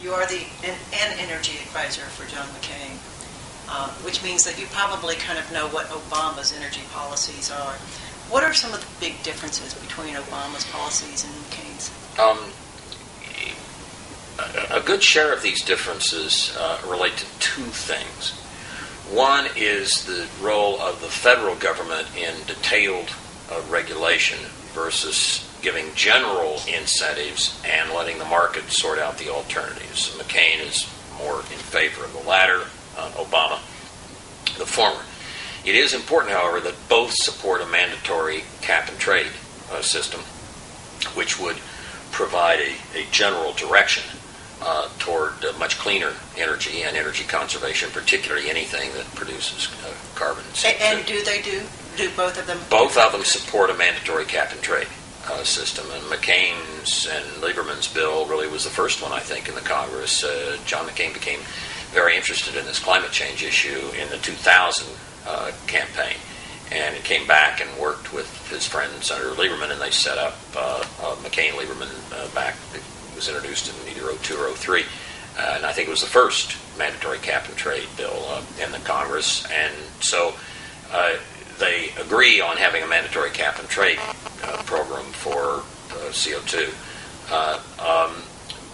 You are an energy advisor for John McCain, which means that you probably kind of know what Obama's energy policies are. What are some of the big differences between Obama's policies and McCain's? A good share of these differences relate to two things. One is the role of the federal government in detailed regulation versus giving general incentives and letting the market sort out the alternatives. McCain is more in favor of the latter, Obama the former. It is important, however, that both support a mandatory cap-and-trade system, which would provide a general direction toward much cleaner energy and energy conservation, particularly anything that produces carbon. And do they do both of them? Both of them support a mandatory cap-and-trade system, and McCain's and Lieberman's bill really was the first one, I think, in the Congress. John McCain became very interested in this climate change issue in the 2000 campaign, and he came back and worked with his friend Senator Lieberman, and they set up McCain-Lieberman back. It was introduced in either 02 or 03, and I think it was the first mandatory cap-and-trade bill in the Congress, and so they agree on having a mandatory cap-and-trade program for CO2.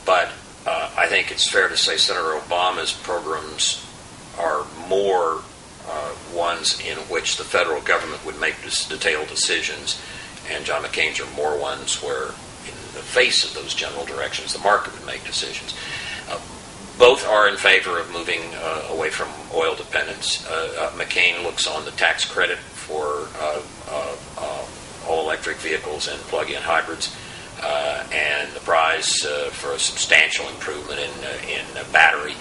But I think it's fair to say Senator Obama's programs are more ones in which the federal government would make detailed decisions, and John McCain's are more ones where, in the face of those general directions, the market would make decisions. Both are in favor of moving away from oil dependence. McCain looks on the tax credit for all-electric vehicles and plug-in hybrids, and the prize for a substantial improvement in battery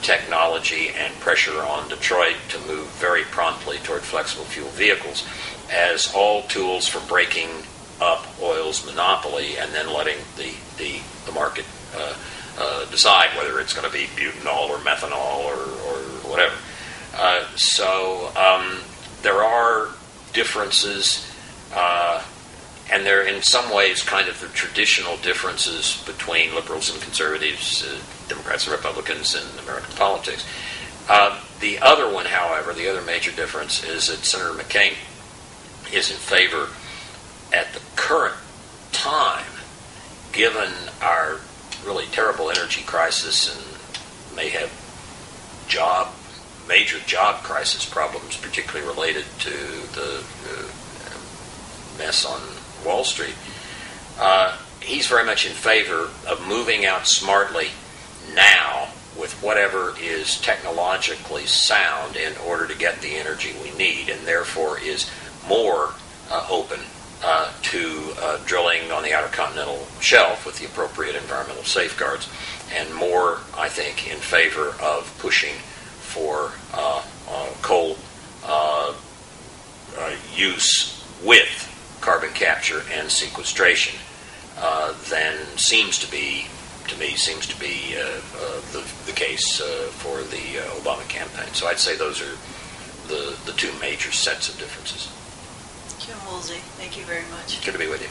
technology and pressure on Detroit to move very promptly toward flexible fuel vehicles as all tools for breaking up oil's monopoly and then letting the market decide whether it's going to be butanol or methanol or whatever. So there are differences, and they're in some ways kind of the traditional differences between liberals and conservatives, Democrats and Republicans in American politics. The other one, however, the other major difference is that Senator McCain is in favor at the current time, given our really terrible energy crisis and may have major job crisis problems, particularly related to the mess on Wall Street. He's very much in favor of moving out smartly now with whatever is technologically sound in order to get the energy we need, and therefore is more open to drilling on the Outer Continental Shelf with the appropriate environmental safeguards, and more, I think, in favor of pushing for coal use with carbon capture and sequestration than seems to be the case for the Obama campaign. So I'd say those are the two major sets of differences. Jim Woolsey, thank you very much. Good to be with you.